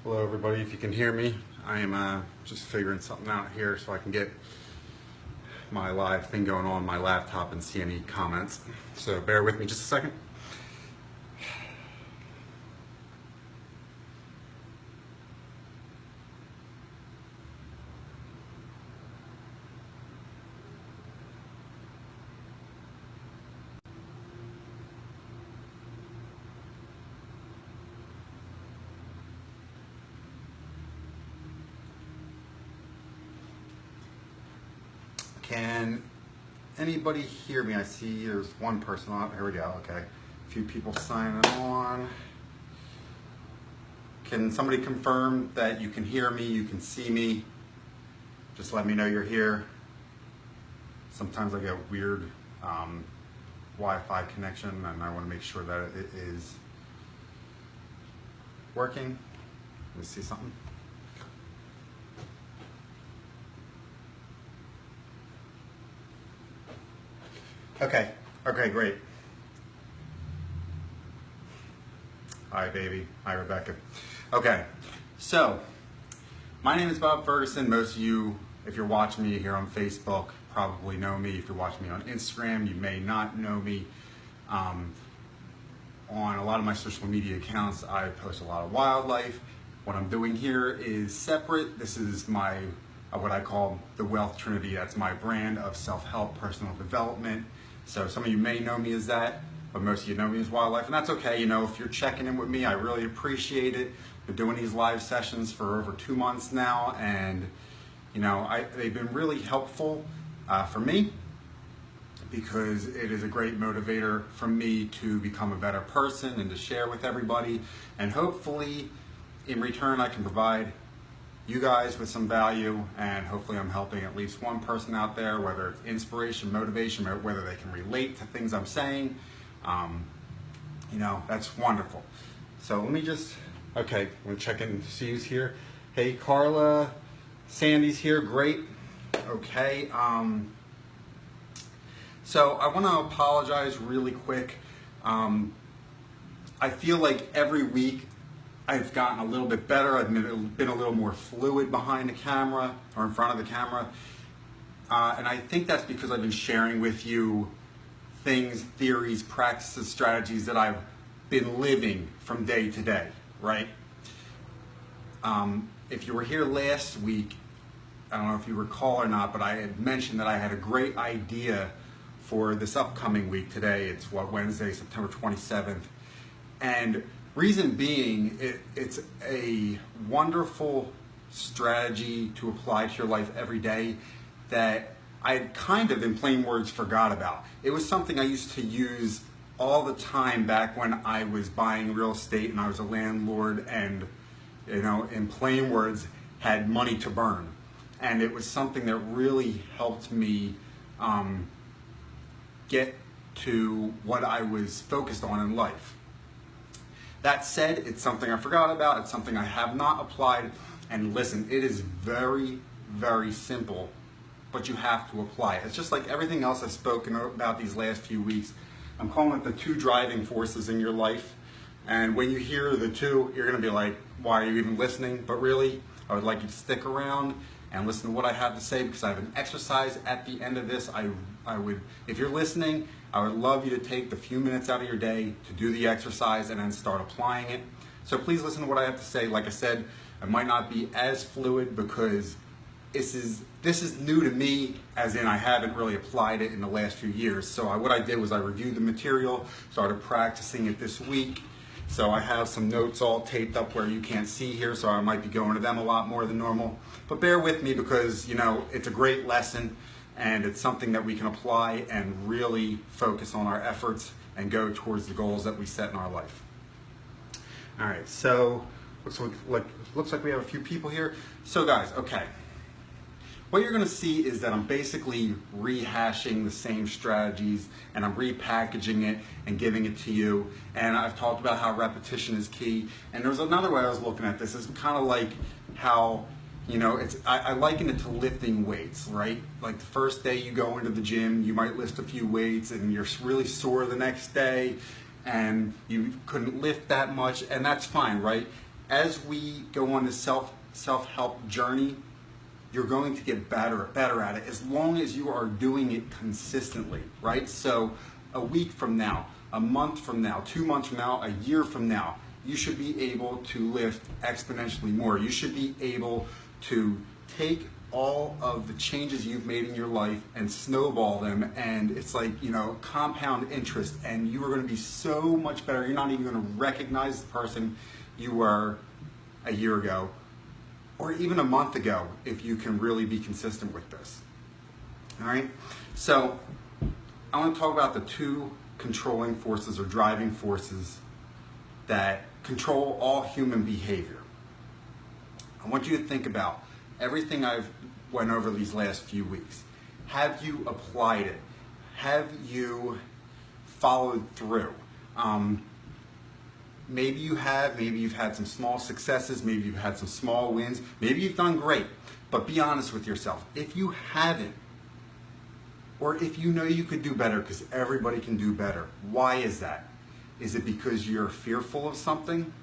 Hello everybody, if you can hear me, I am just figuring something out here so I can get my live thing going on my laptop and see any comments. So bear with me just a second. Can anybody hear me? I see there's one person on. Here we go. Okay. A few people signing on. Can somebody confirm that you can hear me, you can see me? Just let me know you're here. Sometimes I get weird Wi-Fi connection and I want to make sure that it is working. Let me see something. Okay, great. Hi, baby. Hi, Rebecca. Okay, so my name is Bob Ferguson. Most of you, if you're watching me here on Facebook, probably know me. If you're watching me on Instagram, you may not know me. On a lot of my social media accounts, I post a lot of wildlife. What I'm doing here is separate. This is my, what I call the Wealth Trinity. That's my brand of self-help, personal development. So some of you may know me as that, but most of you know me as wildlife, and that's okay. You know, if you're checking in with me, I really appreciate it. Been doing these live sessions for over 2 months now, and you know, they've been really helpful for me because it is a great motivator for me to become a better person and to share with everybody. And hopefully, in return, I can provide you guys with some value, and hopefully I'm helping at least one person out there, whether it's inspiration, motivation, or whether they can relate to things I'm saying. You know, that's wonderful. So let me just, okay, I'm gonna check in, see who's here. Hey, Carla, Sandy's here, great. Okay, so I wanna apologize really quick. I feel like every week I've gotten a little bit better. I've been a little more fluid behind the camera or in front of the camera. And I think that's because I've been sharing with you things, theories, practices, strategies that I've been living from day to day, right? If you were here last week, I don't know if you recall or not, but I had mentioned that I had a great idea for this upcoming week. Today, it's Wednesday, September 27th. And reason being, it's a wonderful strategy to apply to your life every day that I kind of, in plain words, forgot about. It was something I used to use all the time back when I was buying real estate and I was a landlord and, you know, in plain words, had money to burn. And it was something that really helped me get to what I was focused on in life. That said, it's something I forgot about, it's something I have not applied, and listen, it is very, very simple, but you have to apply it. It's just like everything else I've spoken about these last few weeks. I'm calling it the two driving forces in your life, and when you hear the two, you're gonna be like, why are you even listening? But really, I would like you to stick around and listen to what I have to say, because I have an exercise at the end of this. I would, if you're listening, I would love you to take the few minutes out of your day to do the exercise and then start applying it. So please listen to what I have to say. Like I said, I might not be as fluid because this is new to me, as in I haven't really applied it in the last few years. So what I did was I reviewed the material, started practicing it this week. So I have some notes all taped up where you can't see here, so I might be going to them a lot more than normal. But bear with me because, you know, it's a great lesson and it's something that we can apply and really focus on our efforts and go towards the goals that we set in our life. All right, so looks like we have a few people here. So guys, okay. What you're gonna see is that I'm basically rehashing the same strategies and I'm repackaging it and giving it to you. And I've talked about how repetition is key. And there's another way I was looking at this. It's kind of like how, you know, I liken it to lifting weights, right? Like the first day you go into the gym, you might lift a few weights and you're really sore the next day and you couldn't lift that much, and that's fine, right? as we go on this self-help journey, you're going to get better at it as long as you are doing it consistently, right? So a week from now, a month from now, 2 months from now, a year from now, you should be able to lift exponentially more. You should be able to take all of the changes you've made in your life and snowball them, and it's like, compound interest, and you are going to be so much better. You're not even going to recognize the person you were a year ago or even a month ago if you can really be consistent with this. All right, so I want to talk about the two controlling forces or driving forces that control all human behavior. I want you to think about everything I've went over these last few weeks. Have you applied it? Have you followed through? Maybe you have, maybe you've had some small successes, maybe you've had some small wins, maybe you've done great, but be honest with yourself. If you haven't, or if you know you could do better, because everybody can do better, why is that? Is it because you're fearful of something?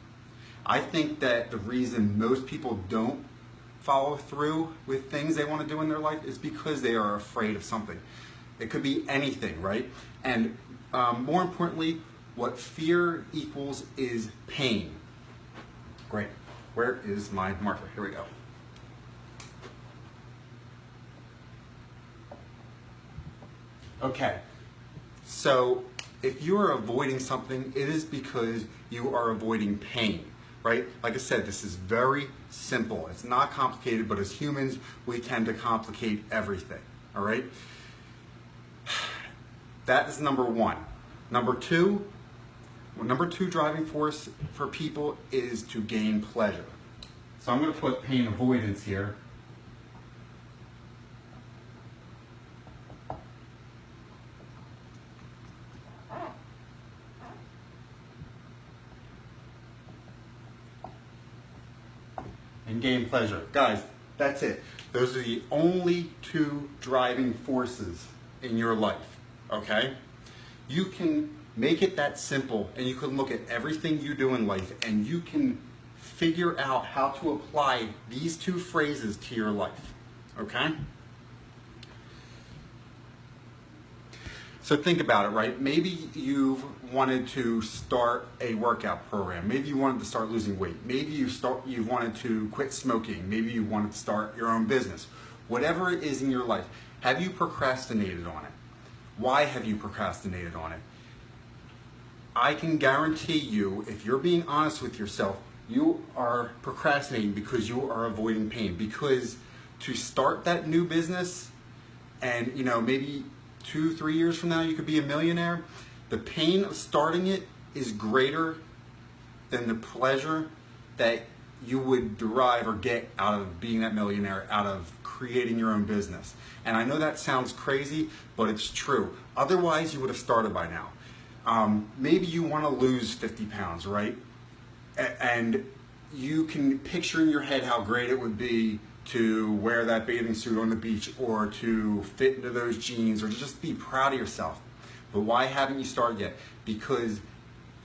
I think that the reason most people don't follow through with things they want to do in their life is because they are afraid of something. It could be anything, right? And more importantly, what fear equals is pain. Great. Where is my marker? Here we go. Okay. So if you are avoiding something, it is because you are avoiding pain, right? Like I said, this is very simple. It's not complicated, but as humans, we tend to complicate everything, all right? That is number one. Number two driving force for people is to gain pleasure. So I'm going to put pain avoidance here. And gain pleasure. Guys, that's it. Those are the only two driving forces in your life, okay? You can make it that simple, and you can look at everything you do in life, and you can figure out how to apply these two phrases to your life, okay? So think about it, right? Maybe you've wanted to start a workout program. Maybe you wanted to start losing weight. Maybe you wanted to quit smoking. Maybe you wanted to start your own business. Whatever it is in your life, have you procrastinated on it? Why have you procrastinated on it? I can guarantee you, if you're being honest with yourself, you are procrastinating because you are avoiding pain. Because to start that new business, and maybe 2-3 years from now you could be a millionaire, the pain of starting it is greater than the pleasure that you would derive or get out of being that millionaire, out of creating your own business. And I know that sounds crazy, but it's true. Otherwise you would have started by now. Maybe you want to lose 50 pounds, right? And you can picture in your head how great it would be to wear that bathing suit on the beach, or to fit into those jeans, or to just be proud of yourself. But why haven't you started yet? Because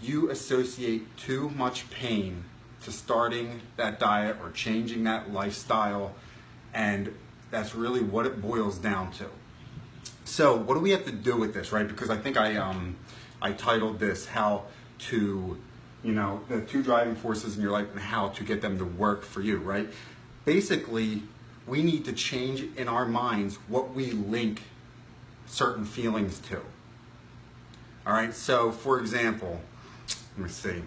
you associate too much pain to starting that diet or changing that lifestyle, and that's really what it boils down to. So what do we have to do with this, right? Because I think I titled this how to, the two driving forces in your life and how to get them to work for you, right? Basically, we need to change in our minds what we link certain feelings to. All right, so for example, let me see.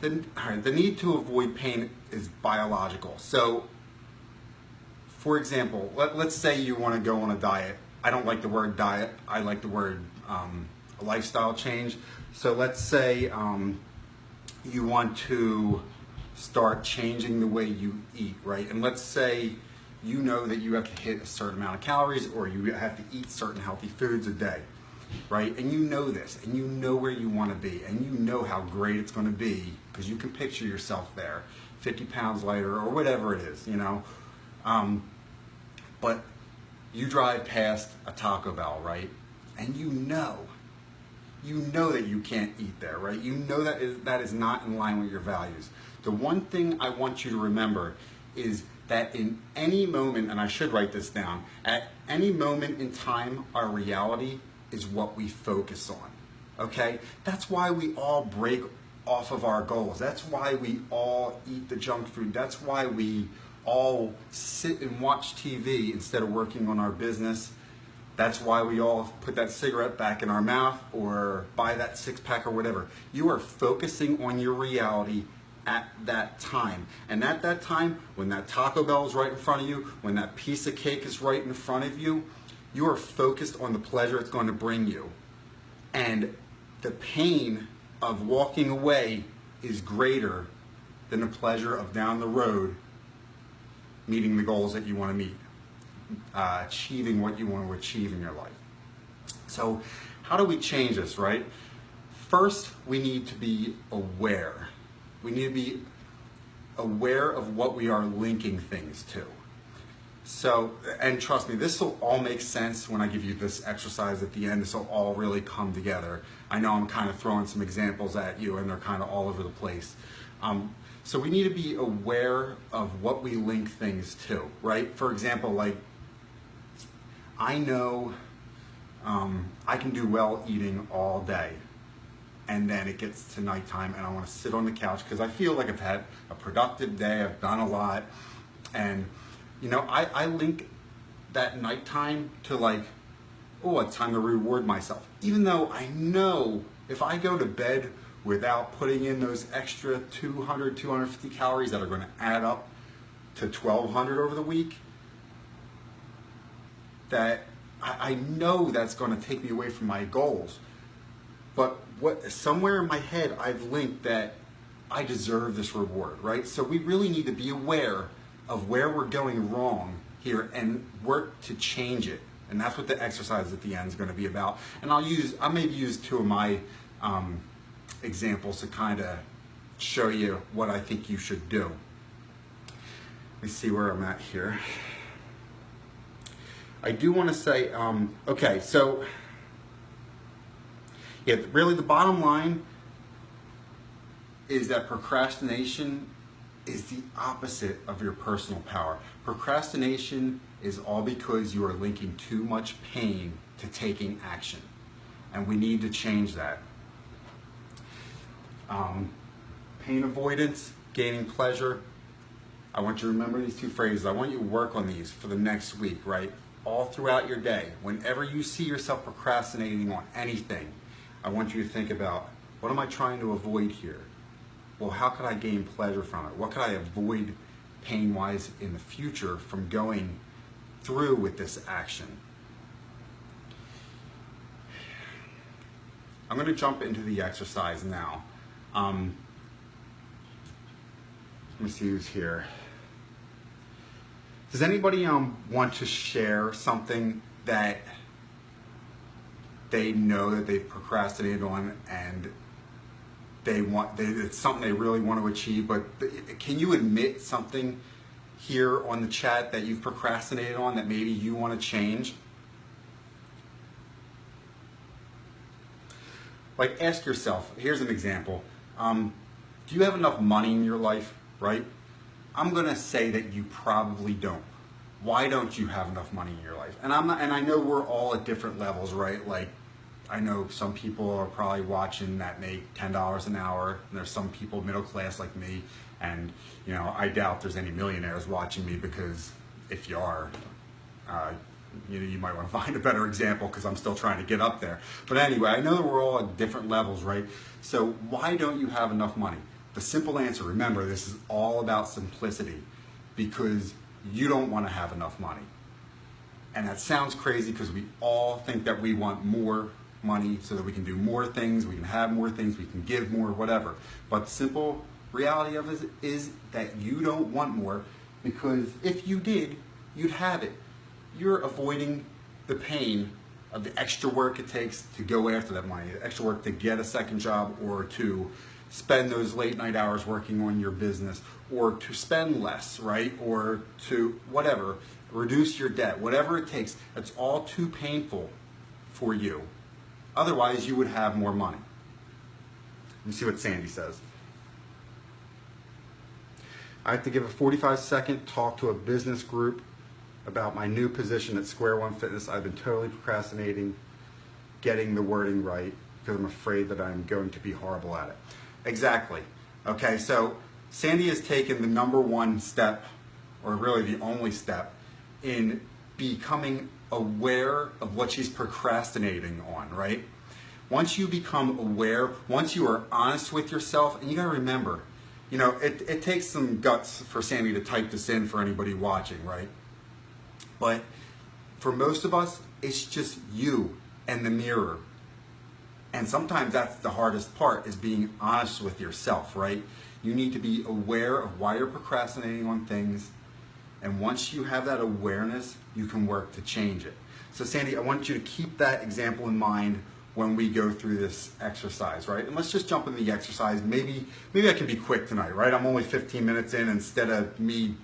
The need to avoid pain is biological. So, for example, let's say you want to go on a diet. I don't like the word diet. I like the word a lifestyle change. So let's say you want to start changing the way you eat, right? And let's say you know that you have to hit a certain amount of calories, or you have to eat certain healthy foods a day, right? And you know this, and you know where you want to be, and you know how great it's going to be, because you can picture yourself there, 50 pounds lighter, or whatever it is, but you drive past a Taco Bell, right? And you you know that you can't eat there, right? You know that that is not in line with your values. The one thing I want you to remember is that in any moment, and I should write this down, at any moment in time, our reality is what we focus on, okay? That's why we all break off of our goals. That's why we all eat the junk food. That's why we all sit and watch TV instead of working on our business. That's why we all put that cigarette back in our mouth or buy that six-pack or whatever. You are focusing on your reality at that time. And at that time, when that Taco Bell is right in front of you, when that piece of cake is right in front of you, you are focused on the pleasure it's going to bring you. And the pain of walking away is greater than the pleasure of down the road meeting the goals that you want to meet, achieving what you want to achieve in your life. So how do we change this, right? First, we need to be aware. We need to be aware of what we are linking things to. So, and trust me, this will all make sense when I give you this exercise at the end. This will all really come together. I know I'm kind of throwing some examples at you and they're kind of all over the place. So we need to be aware of what we link things to, right? For example, like, I know I can do well eating all day, and then it gets to nighttime and I want to sit on the couch because I feel like I've had a productive day, I've done a lot, and you know, I link that nighttime to like, oh, it's time to reward myself. Even though I know if I go to bed without putting in those extra 200, 250 calories that are going to add up to 1,200 over the week, that I know that's going to take me away from my goals. But somewhere in my head, I've linked that I deserve this reward, right? So we really need to be aware of where we're going wrong here and work to change it. And that's what the exercise at the end is going to be about. And I'll maybe use two of my examples to kind of show you what I think you should do. Let me see where I'm at here. I do want to say, okay, so yeah, really the bottom line is that procrastination is the opposite of your personal power. Procrastination is all because you are linking too much pain to taking action. And we need to change that. Pain avoidance, gaining pleasure. I want you to remember these two phrases. I want you to work on these for the next week, right? All throughout your day. Whenever you see yourself procrastinating on anything, I want you to think about, what am I trying to avoid here? Well, how could I gain pleasure from it? What could I avoid pain-wise in the future from going through with this action? I'm going to jump into the exercise now. Let me see who's here. Does anybody want to share something that they know that they've procrastinated on and it's something they really want to achieve, but can you admit something here on the chat that you've procrastinated on that maybe you want to change? Like, ask yourself, here's an example. Do you have enough money in your life, right? I'm going to say that you probably don't. Why don't you have enough money in your life? And I know we're all at different levels, right? Like, I know some people are probably watching that make $10 an hour, and there's some people middle class like me, and you know, I doubt there's any millionaires watching me, because if you are, you know, you might want to find a better example, because I'm still trying to get up there. But anyway, I know that we're all at different levels, right? So why don't you have enough money? The simple answer, remember, this is all about simplicity, because you don't want to have enough money. And that sounds crazy, because we all think that we want more money so that we can do more things, we can have more things, we can give more, whatever. But the simple reality of it is that you don't want more, because if you did, you'd have it. You're avoiding the pain of the extra work it takes to go after that money, the extra work to get a second job, or to spend those late night hours working on your business, or to spend less, right? Or to whatever, reduce your debt, whatever it takes. It's all too painful for you. Otherwise, you would have more money. Let me see what Sandy says. I have to give a 45-second talk to a business group about my new position at Square One Fitness. I've been totally procrastinating getting the wording right because I'm afraid that I'm going to be horrible at it. Exactly. Okay, so Sandy has taken the number one step, or really the only step, in becoming aware of what she's procrastinating on, right? Once you become aware, once you are honest with yourself, and you gotta remember, you know, it takes some guts for Sandy to type this in for anybody watching, right? But for most of us, it's just you and the mirror. And sometimes that's the hardest part, is being honest with yourself, right? You need to be aware of why you're procrastinating on things. And once you have that awareness, you can work to change it. So Sandy, I want you to keep that example in mind when we go through this exercise, right? And let's just jump into the exercise. Maybe I can be quick tonight, right? I'm only 15 minutes in. Instead of me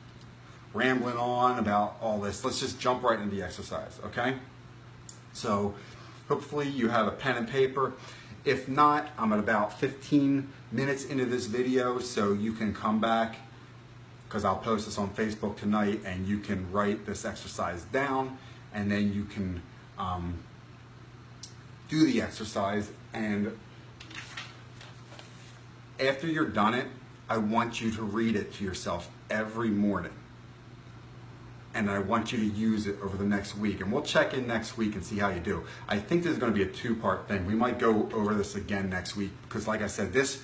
rambling on about all this, let's just jump right into the exercise, okay? So hopefully you have a pen and paper. If not, I'm at about 15 minutes into this video, so you can come back, because I'll post this on Facebook tonight, and you can write this exercise down, and then you can do the exercise. And after you're done it, I want you to read it to yourself every morning. And I want you to use it over the next week. And we'll check in next week and see how you do. I think this is going to be a two-part thing. We might go over this again next week, because like I said, this,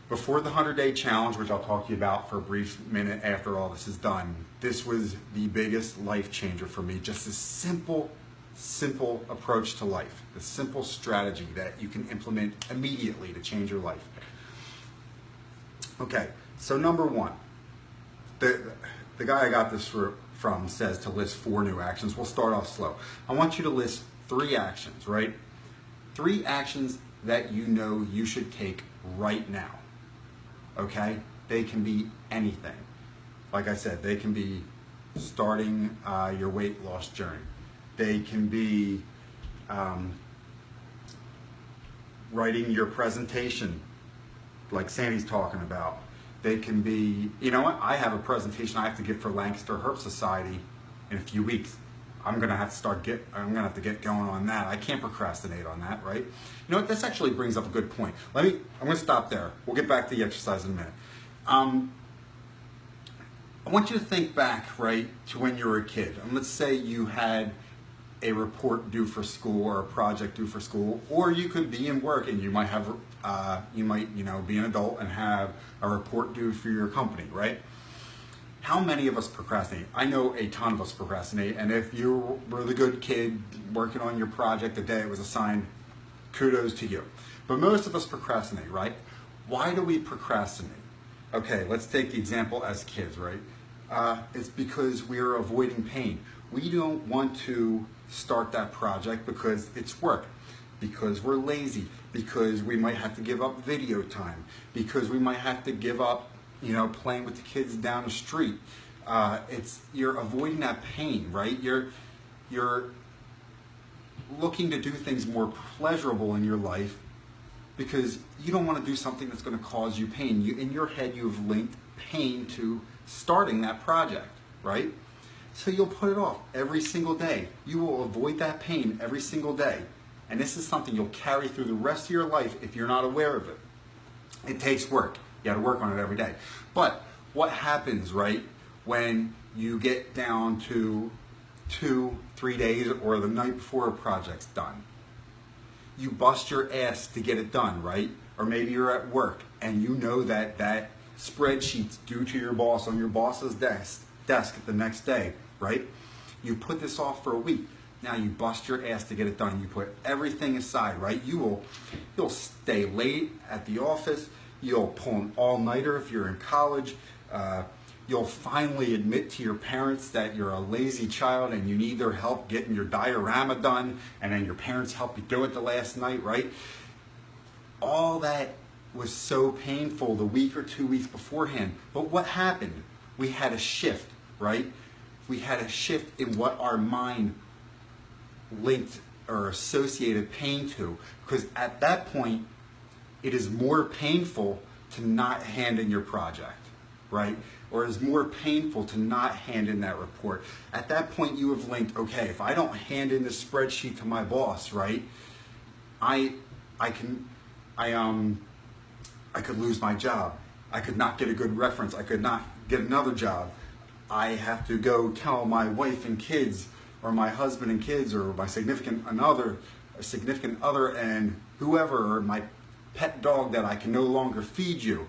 before the 100-day challenge, which I'll talk to you about for a brief minute after all this is done, this was the biggest life changer for me. Just a simple approach to life, a simple strategy that you can implement immediately to change your life. Okay, so number one, the guy I got this from says to list 4 new actions. We'll start off slow. I want you to list 3 actions, right? 3 actions that you know you should take right now, okay? They can be anything. Like I said, they can be starting your weight loss journey. They can be writing your presentation, like Sandy's talking about. They can be, you know what, I have a presentation I have to give for Lancaster Herp Society in a few weeks. I'm gonna have to get going on that. I can't procrastinate on that, right? You know what, this actually brings up a good point. I'm gonna stop there. We'll get back to the exercise in a minute. I want you to think back, right, to when you were a kid. And let's say you had a report due for school, or a project due for school, or you could be in work and you might have, be an adult and have a report due for your company, right? How many of us procrastinate? I know a ton of us procrastinate, and if you were the good kid working on your project the day it was assigned, kudos to you. But most of us procrastinate, right? Why do we procrastinate? Okay, let's take the example as kids, right? It's because we're avoiding pain. We don't want to start that project because it's work, because we're lazy, because we might have to give up video time, because we might have to give up, playing with the kids down the street. You're avoiding that pain, right? You're looking to do things more pleasurable in your life because you don't want to do something that's going to cause you pain. In your head, you've linked pain to starting that project, right? So you'll put it off every single day. You will avoid that pain every single day. And this is something you'll carry through the rest of your life if you're not aware of it. It takes work. You gotta work on it every day. But what happens, right, when you get down to 2-3 days or the night before a project's done? You bust your ass to get it done, right? Or maybe you're at work and you know that spreadsheet's due to your boss on your boss's desk the next day, right? You put this off for a week. Now you bust your ass to get it done. You put everything aside, right? You'll stay late at the office. You'll pull an all-nighter if you're in college. You'll finally admit to your parents that you're a lazy child and you need their help getting your diorama done, and then your parents help you do it the last night, right? All that was so painful the week or 2 weeks beforehand. But what happened? We had a shift, right? We had a shift in what our mind linked or associated pain to, because at that point, it is more painful to not hand in your project, right? Or it is more painful to not hand in that report. At that point, you have linked, okay, if I don't hand in this spreadsheet to my boss, right, I could lose my job. I could not get a good reference. I could not get another job. I have to go tell my wife and kids, or my husband and kids, or my significant other and whoever, or my pet dog, that I can no longer feed you.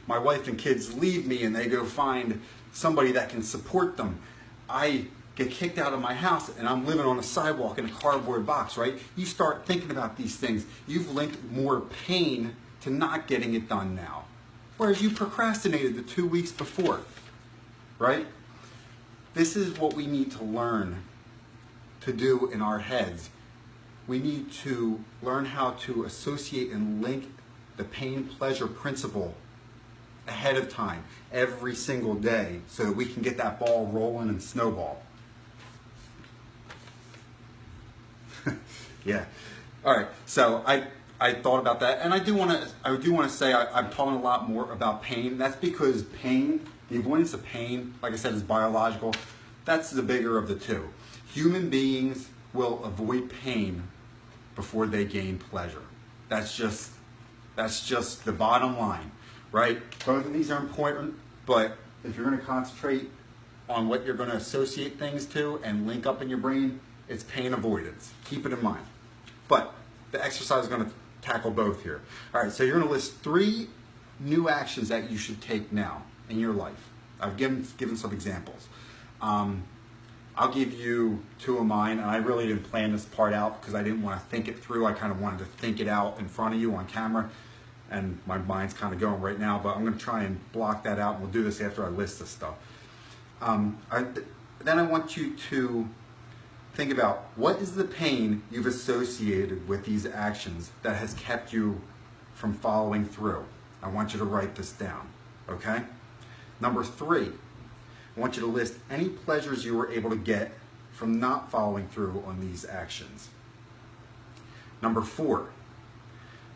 My wife and kids leave me and they go find somebody that can support them. I get kicked out of my house and I'm living on a sidewalk in a cardboard box, right? You start thinking about these things. You've linked more pain to not getting it done now. Whereas you procrastinated the 2 weeks before, right? This is what we need to learn to do in our heads. We need to learn how to associate and link the pain-pleasure principle ahead of time, every single day, so that we can get that ball rolling and snowball. Yeah. All right. So I thought about that, and I do want to say I'm talking a lot more about pain. That's because pain, the avoidance of pain, like I said, is biological. That's the bigger of the two. Human beings will avoid pain before they gain pleasure. That's just the bottom line, right? Both of these are important, but if you're going to concentrate on what you're going to associate things to and link up in your brain, it's pain avoidance. Keep it in mind. But the exercise is going to tackle both here. All right, so you're going to list 3 new actions that you should take now in your life. I've given some examples. I'll give you 2 of mine, and I really didn't plan this part out because I didn't want to think it through. I kind of wanted to think it out in front of you on camera, and my mind's kind of going right now, but I'm going to try and block that out, and we'll do this after I list this stuff. Then I want you to think about, what is the pain you've associated with these actions that has kept you from following through? I want you to write this down, okay? Number 3, I want you to list any pleasures you were able to get from not following through on these actions. Number 4,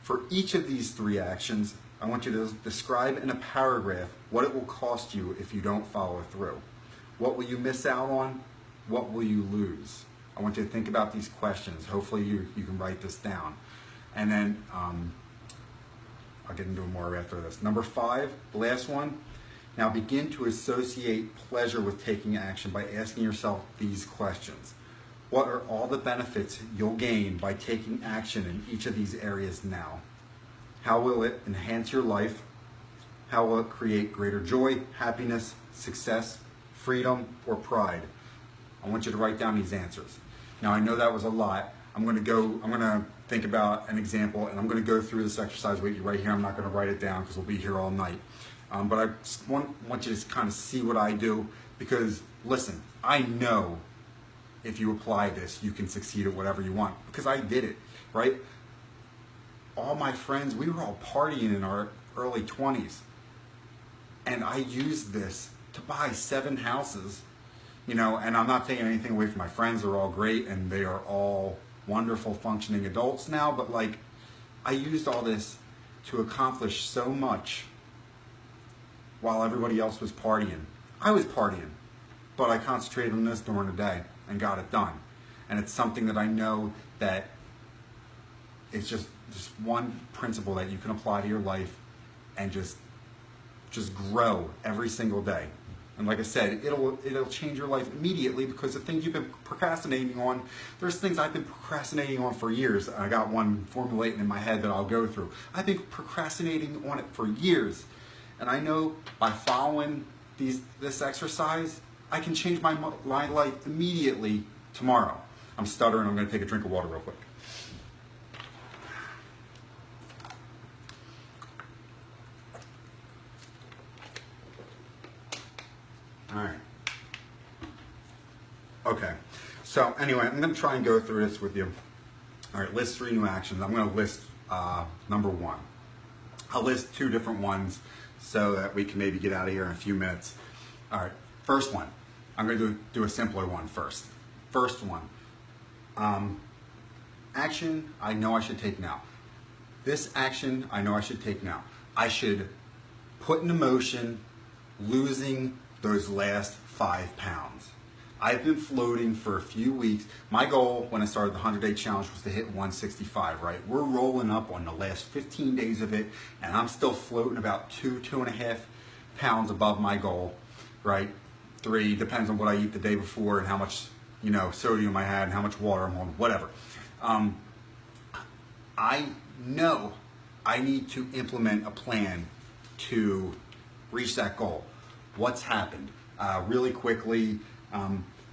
for each of these 3 actions, I want you to describe in a paragraph what it will cost you if you don't follow through. What will you miss out on? What will you lose? I want you to think about these questions. Hopefully you can write this down. And then I'll get into more after this. Number 5, the last one. Now begin to associate pleasure with taking action by asking yourself these questions. What are all the benefits you'll gain by taking action in each of these areas now? How will it enhance your life? How will it create greater joy, happiness, success, freedom, or pride? I want you to write down these answers. Now I know that was a lot. I'm going to think about an example, and I'm going to go through this exercise with you right here. I'm not going to write it down because we'll be here all night. But I just want you to kind of see what I do, because listen, I know if you apply this, you can succeed at whatever you want, because I did it, right? All my friends, we were all partying in our early 20s, and I used this to buy 7 houses, you know, and I'm not taking anything away from my friends. They're all great, and they are all wonderful, functioning adults now, but like, I used all this to accomplish so much while everybody else was partying. I was partying, but I concentrated on this during the day and got it done. And it's something that I know that it's just one principle that you can apply to your life and just grow every single day. And like I said, it'll change your life immediately, because the things you've been procrastinating on, there's things I've been procrastinating on for years. I got one formulating in my head that I'll go through. I've been procrastinating on it for years. And I know by following this exercise, I can change my life immediately tomorrow. I'm stuttering. I'm going to take a drink of water real quick. All right. Okay. So anyway, I'm going to try and go through this with you. All right, list 3 new actions. I'm going to list number 1. I'll list 2 different ones so that we can maybe get out of here in a few minutes. All right, first one. I'm going to do a simpler one first. First one. action I know I should take now. This action I know I should take now. I should put into motion losing those last 5 pounds. I've been floating for a few weeks. My goal when I started the 100-day challenge was to hit 165, right? We're rolling up on the last 15 days of it, and I'm still floating about 2.5 pounds above my goal, right? 3, depends on what I eat the day before and how much, sodium I had and how much water I'm on, whatever. I know I need to implement a plan to reach that goal. What's happened? Really quickly,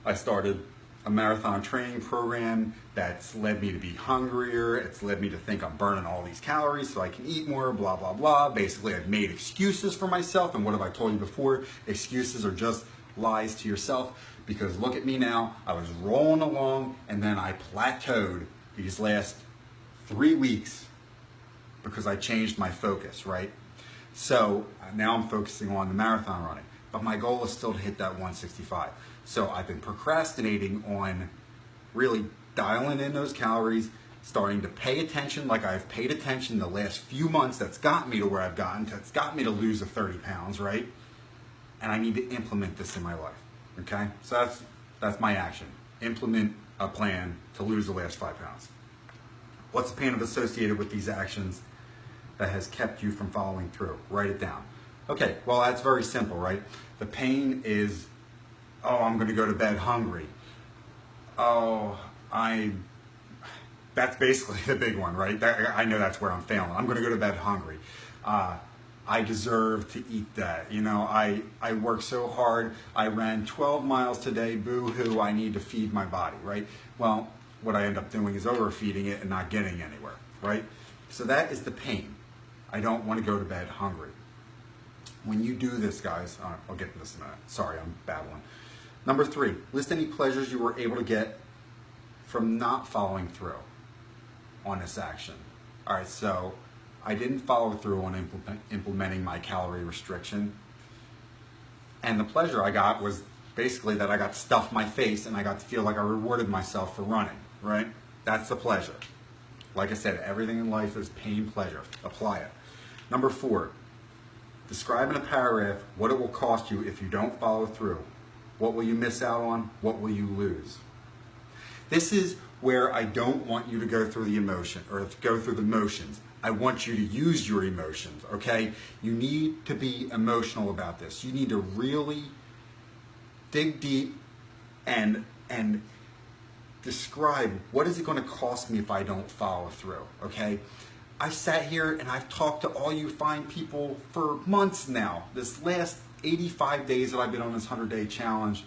I started a marathon training program that's led me to be hungrier. It's led me to think I'm burning all these calories so I can eat more, blah, blah, blah. Basically, I've made excuses for myself. And what have I told you before? Excuses are just lies to yourself, because look at me now. I was rolling along and then I plateaued these last 3 weeks because I changed my focus, right? So now I'm focusing on the marathon running, but my goal is still to hit that 165. So I've been procrastinating on really dialing in those calories, starting to pay attention like I've paid attention the last few months. That's gotten me to where I've gotten. That's got me to lose the 30 pounds, right? And I need to implement this in my life, okay? So that's my action. Implement a plan to lose the last 5 pounds. What's the pain associated with these actions that has kept you from following through? Write it down. Okay, well, that's very simple, right? The pain is, I'm going to go to bed hungry. That's basically the big one, right? I know that's where I'm failing. I'm going to go to bed hungry. I deserve to eat that. I work so hard. I ran 12 miles today. Boo-hoo, I need to feed my body, right? Well, what I end up doing is overfeeding it and not getting anywhere, right? So that is the pain. I don't want to go to bed hungry. When you do this, guys, I'll get to this in a minute. Sorry, I'm babbling. Number 3, list any pleasures you were able to get from not following through on this action. All right, so I didn't follow through on implementing my calorie restriction. And the pleasure I got was basically that I got to stuff my face and I got to feel like I rewarded myself for running, right? That's the pleasure. Like I said, everything in life is pain, pleasure. Apply it. Number 4, describe in a paragraph what it will cost you if you don't follow through. What will you miss out on? What will you lose? This is where I don't want you to go through the emotion or go through the motions. I want you to use your emotions, okay? You need to be emotional about this. You need to really dig deep and describe what is it going to cost me if I don't follow through, okay? I sat here and I've talked to all you fine people for months now, this last 85 days that I've been on this 100-day challenge,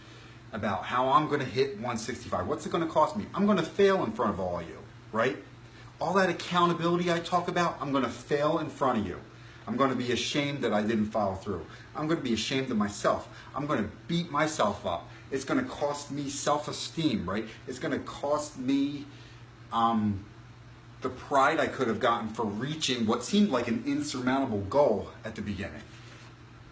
about how I'm going to hit 165. What's it going to cost me? I'm going to fail in front of all of you, right? All that accountability I talk about, I'm going to fail in front of you. I'm going to be ashamed that I didn't follow through. I'm going to be ashamed of myself. I'm going to beat myself up. It's going to cost me self-esteem, right? It's going to cost me the pride I could have gotten for reaching what seemed like an insurmountable goal at the beginning,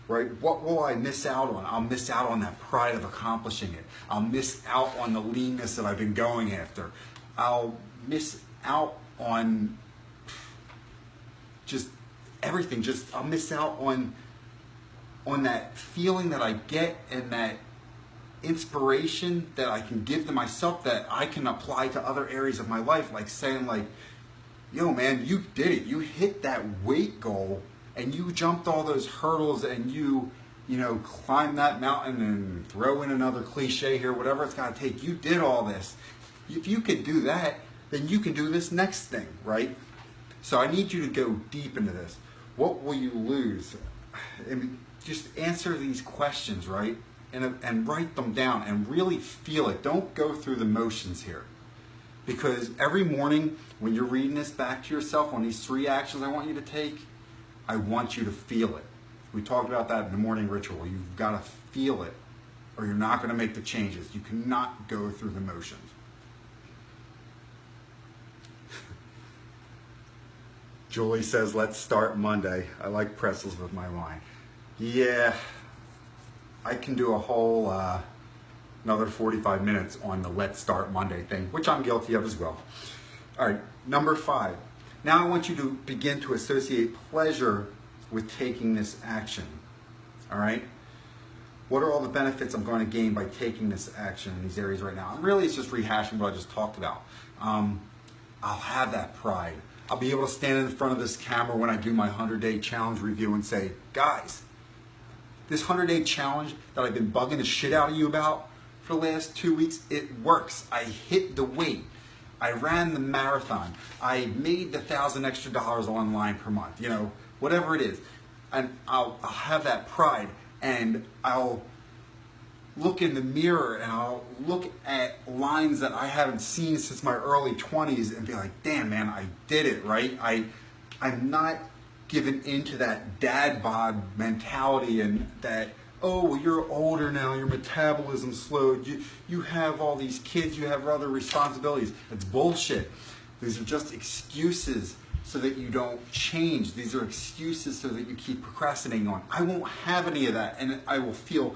right? What will I miss out on? I'll miss out on that pride of accomplishing it. I'll miss out on the leanness that I've been going after. I'll miss out on just everything. I'll miss out on that feeling that I get and that inspiration that I can give to myself that I can apply to other areas of my life, like saying like, yo man, you did it. You hit that weight goal and you jumped all those hurdles and you climbed that mountain, and throw in another cliche here, whatever it's got to take. You did all this. If you could do that, then you can do this next thing, right? So I need you to go deep into this. What will you lose? And just answer these questions, right? And write them down and really feel it. Don't go through the motions here. Because every morning when you're reading this back to yourself on these 3 actions I want you to take, I want you to feel it. We talked about that in the morning ritual. You've got to feel it or you're not going to make the changes. You cannot go through the motions. Julie says, let's start Monday. I like pretzels with my wine. Yeah, I can do a whole another 45 minutes on the let's start Monday thing, which I'm guilty of as well. All right, number 5. Now I want you to begin to associate pleasure with taking this action. All right? What are all the benefits I'm going to gain by taking this action in these areas right now? And really, it's just rehashing what I just talked about. I'll have that pride. I'll be able to stand in front of this camera when I do my 100-day challenge review and say, guys, this 100-day challenge that I've been bugging the shit out of you about for the last 2 weeks, it works. I hit the weight. I ran the marathon. I made the $1,000 extra online per month. You know, whatever it is. And I'll have that pride, and I'll look in the mirror and I'll look at lines that I haven't seen since my early 20s and be like, damn man, I did it, right? I'm not giving into that dad bod mentality and that, oh, well, you're older now, your metabolism's slowed, you have all these kids, you have other responsibilities. It's bullshit. These are just excuses so that you don't change. These are excuses so that you keep procrastinating on. I won't have any of that, and I will feel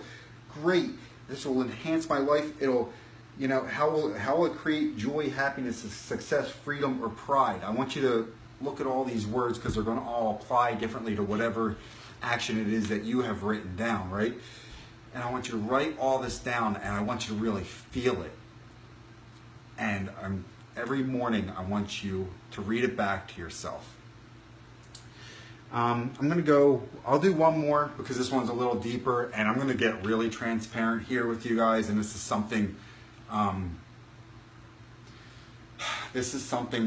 great. This will enhance my life. It'll, you know, how will it create joy, happiness, success, freedom, or pride? I want you to look at all these words because they're going to all apply differently to whatever action it is that you have written down, right? And I want you to write all this down, and I want you to really feel it. And every morning, I want you to read it back to yourself. I'm going to go, I'll do one more because this one's a little deeper, and I'm going to get really transparent here with you guys, and this is something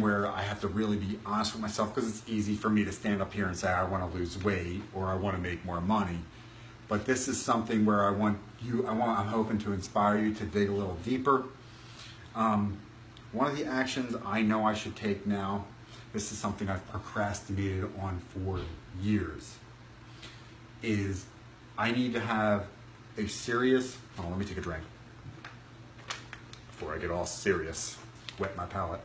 where I have to really be honest with myself, because it's easy for me to stand up here and say I want to lose weight or I want to make more money. But this is something where I'm hoping to inspire you to dig a little deeper. One of the actions I know I should take now, this is something I've procrastinated on for years, is I need to have a serious, let me take a drink before I get all serious, wet my palate.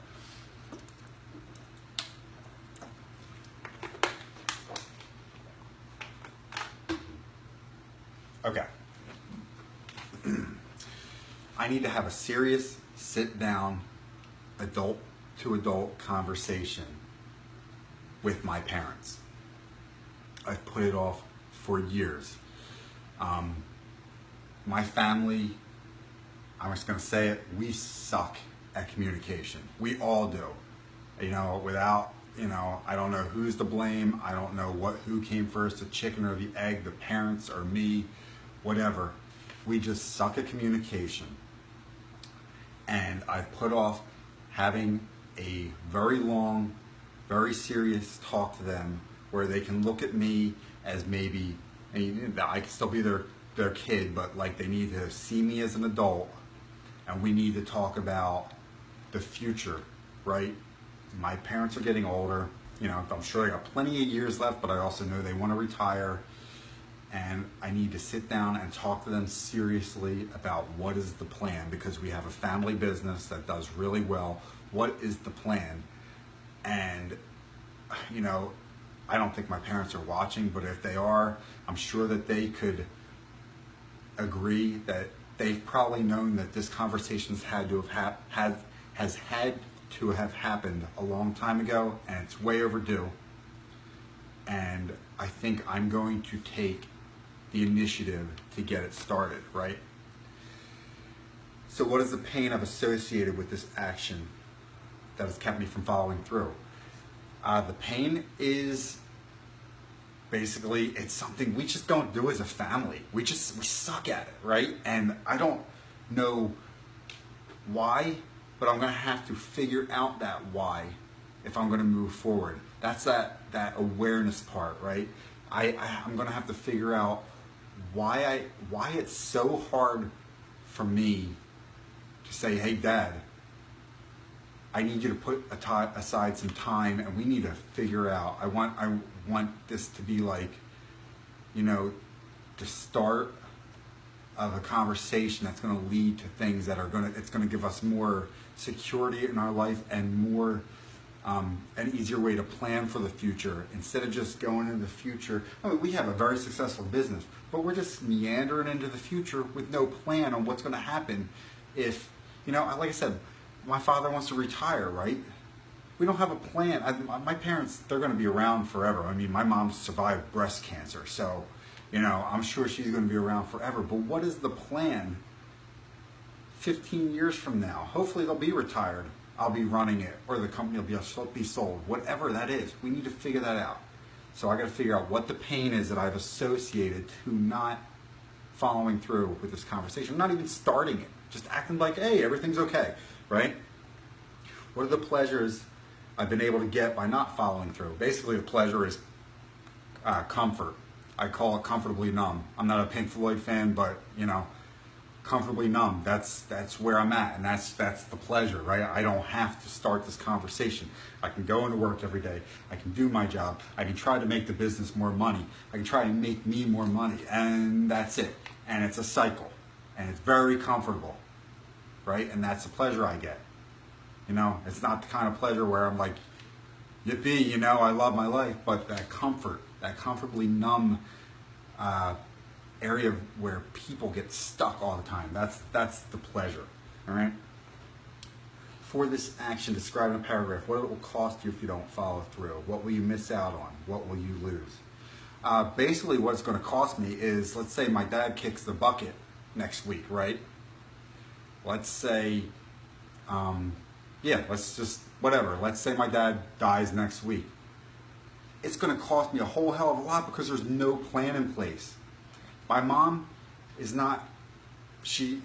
Okay. I need to have a serious sit down adult to adult conversation with my parents. I've put it off for years. My family, I'm just going to say it, we suck at communication. We all do. You know, without, you know, I don't know who's to blame. I don't know who came first, the chicken or the egg, the parents or me, whatever. We just suck at communication. And I've put off having a very long, very serious talk to them where they can look at me as maybe, and I can still be their kid, but like they need to see me as an adult, and we need to talk about the future, right? My parents are getting older. You know, I'm sure they got plenty of years left, but I also know they want to retire. And I need to sit down and talk to them seriously about what is the plan, because we have a family business that does really well. What is the plan? And, you know, I don't think my parents are watching, but if they are, I'm sure that they could agree that they've probably known that this conversation's had to has had to have happened a long time ago, and it's way overdue. And I think I'm going to take the initiative to get it started, right? So what is the pain I've associated with this action that has kept me from following through? The pain is basically, it's something we just don't do as a family. We suck at it, right? And I don't know why, but I'm gonna have to figure out that why if I'm gonna move forward. That's that awareness part, right? I'm gonna have to figure out why it's so hard for me to say, hey Dad, I need you to put aside some time and we need to figure out, I want this to be like, you know, the start of a conversation that's going to lead to things that are it's going to give us more security in our life and more an easier way to plan for the future, instead of just going into the future. I mean, we have a very successful business, but we're just meandering into the future with no plan on what's going to happen if, you know, like I said, my father wants to retire, right? we don't have a plan. My parents, they're going to be around forever. I mean, my mom survived breast cancer, so, you know, I'm sure she's going to be around forever. But what is the plan 15 years from now? Hopefully they'll be retired. I'll be running it, or the company will be sold. Whatever that is, we need to figure that out. So I got to figure out what the pain is that I've associated to not following through with this conversation. I'm not even starting it, just acting like, hey, everything's okay, right? What are the pleasures I've been able to get by not following through? Basically, the pleasure is comfort. I call it comfortably numb. I'm not a Pink Floyd fan, but, you know, comfortably numb. That's where I'm at, and that's the pleasure, right? I don't have to start this conversation. I can go into work every day. I can do my job. I can try to make the business more money. I can try to make me more money, and that's it. And it's a cycle, and it's very comfortable, right? And that's the pleasure I get. You know, it's not the kind of pleasure where I'm like, yippee, you know, I love my life, but that comfort, that comfortably numb area where people get stuck all the time. That's the pleasure, all right? For this action, describe in a paragraph what it will cost you if you don't follow through. What will you miss out on? What will you lose? Basically, what it's going to cost me is, let's say my dad kicks the bucket next week, right? Let's say, let's just, whatever. Let's say my dad dies next week. It's going to cost me a whole hell of a lot because there's no plan in place. My mom is not, she's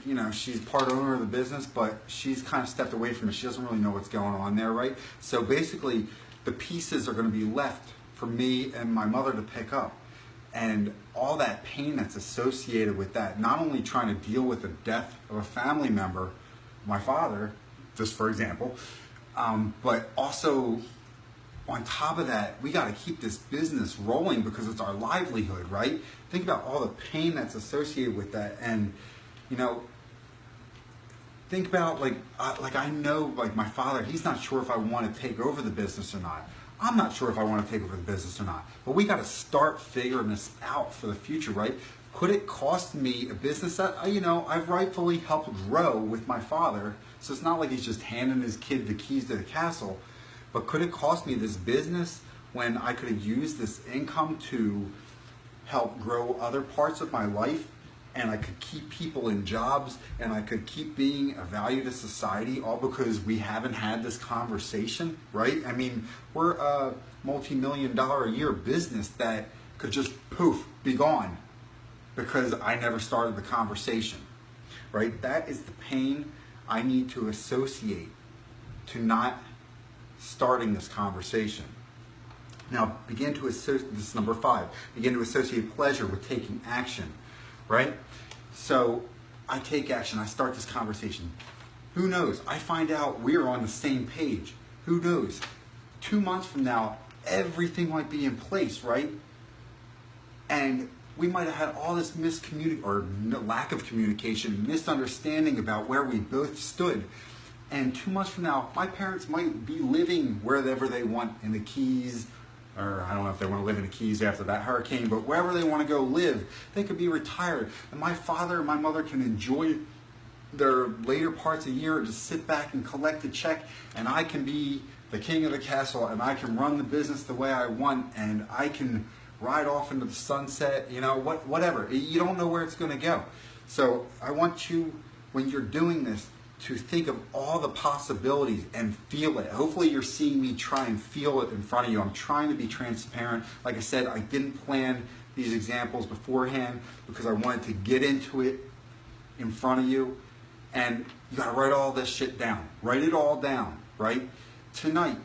part owner of the business, but she's kind of stepped away from it. She doesn't really know what's going on there, right? So basically, the pieces are going to be left for me and my mother to pick up. And all that pain that's associated with that, not only trying to deal with the death of a family member, my father, just for example, but also on top of that, we got to keep this business rolling because it's our livelihood, right? Think about all the pain that's associated with that. And, you know, think about like I know, like my father, he's not sure if I want to take over the business or not. I'm not sure if I want to take over the business or not. But we got to start figuring this out for the future, right? Could it cost me a business that, you know, I've rightfully helped grow with my father? So it's not like he's just handing his kid the keys to the castle. But could it cost me this business when I could have used this income to help grow other parts of my life, and I could keep people in jobs, and I could keep being a value to society, all because we haven't had this conversation, right? I mean, we're a multi-million-dollar a year business that could just poof, be gone because I never started the conversation, right? That is the pain I need to associate to not starting this conversation. Now, begin to associate, this is number 5, begin to associate pleasure with taking action, right? So I take action, I start this conversation. Who knows? I find out we're on the same page. Who knows? 2 months from now, everything might be in place, right? And we might have had all this lack of communication, misunderstanding about where we both stood. And 2 months from now, my parents might be living wherever they want in the Keys, or I don't know if they want to live in the Keys after that hurricane, but wherever they want to go live, they could be retired. And my father and my mother can enjoy their later parts of the year, just sit back and collect a check, and I can be the king of the castle, and I can run the business the way I want, and I can ride off into the sunset, you know, whatever. You don't know where it's going to go. So I want you, when you're doing this, to think of all the possibilities and feel it. Hopefully you're seeing me try and feel it in front of you. I'm trying to be transparent. Like I said, I didn't plan these examples beforehand because I wanted to get into it in front of you. And you gotta write all this shit down. Write it all down, right? Tonight,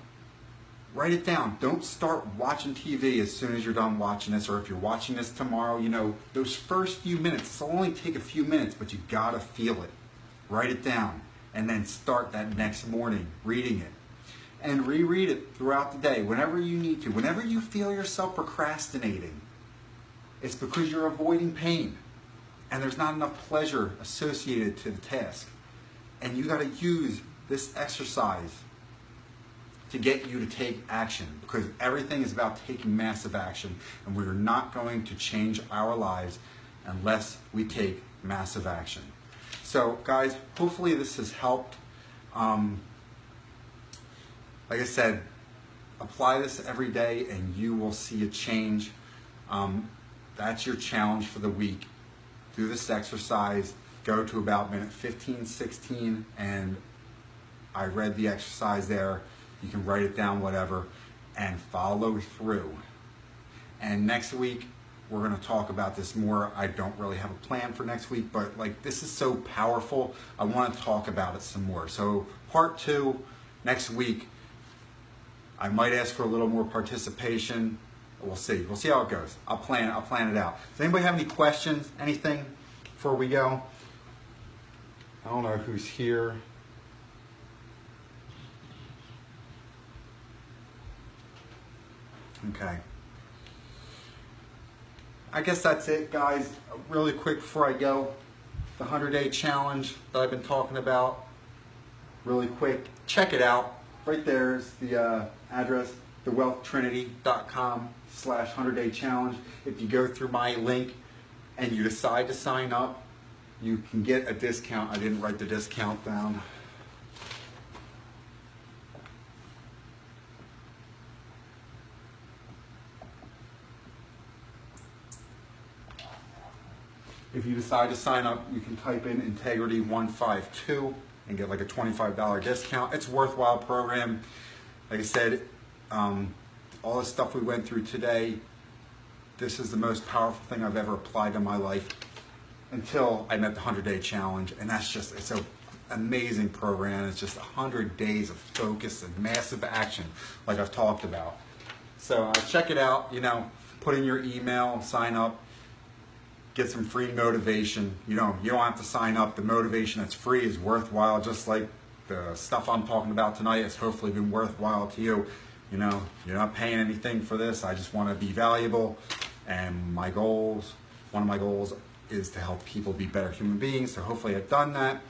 write it down. Don't start watching TV as soon as you're done watching this, or if you're watching this tomorrow, you know, those first few minutes, it'll only take a few minutes, but you gotta feel it. Write it down, and then start that next morning reading it. And reread it throughout the day, whenever you need to. Whenever you feel yourself procrastinating, it's because you're avoiding pain, and there's not enough pleasure associated to the task. And you gotta use this exercise to get you to take action, because everything is about taking massive action, and we're not going to change our lives unless we take massive action. So guys, hopefully this has helped. like I said, apply this every day and you will see a change. That's your challenge for the week. Do this exercise, go to about minute 15, 16, and I read the exercise there. You can write it down, whatever, and follow through. And next week, we're going to talk about this more. I don't really have a plan for next week, but like this is so powerful. I want to talk about it some more. So part 2 next week. I might ask for a little more participation. We'll see. We'll see how it goes. I'll plan it out. Does anybody have any questions? Anything before we go? I don't know who's here. Okay. I guess that's it, guys. Really quick before I go, the 100-day challenge that I've been talking about. Really quick, check it out. Right there's the address, thewealthtrinity.com/100-day challenge. If you go through my link and you decide to sign up, you can get a discount. I didn't write the discount down. If you decide to sign up, you can type in Integrity 152 and get like a $25 discount. It's a worthwhile program. Like I said, all the stuff we went through today, this is the most powerful thing I've ever applied to my life until I met the 100-day challenge. And that's just, it's an amazing program. It's just 100 days of focus and massive action like I've talked about. So check it out, you know, put in your email, sign up. Get some free motivation. You don't have to sign up. The motivation that's free is worthwhile, just like the stuff I'm talking about tonight has hopefully been worthwhile to you. You know, you're not paying anything for this. I just want to be valuable. And one of my goals is to help people be better human beings. So hopefully I've done that.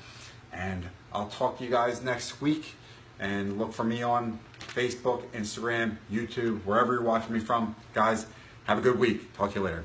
And I'll talk to you guys next week. And look for me on Facebook, Instagram, YouTube, wherever you're watching me from. Guys, have a good week. Talk to you later.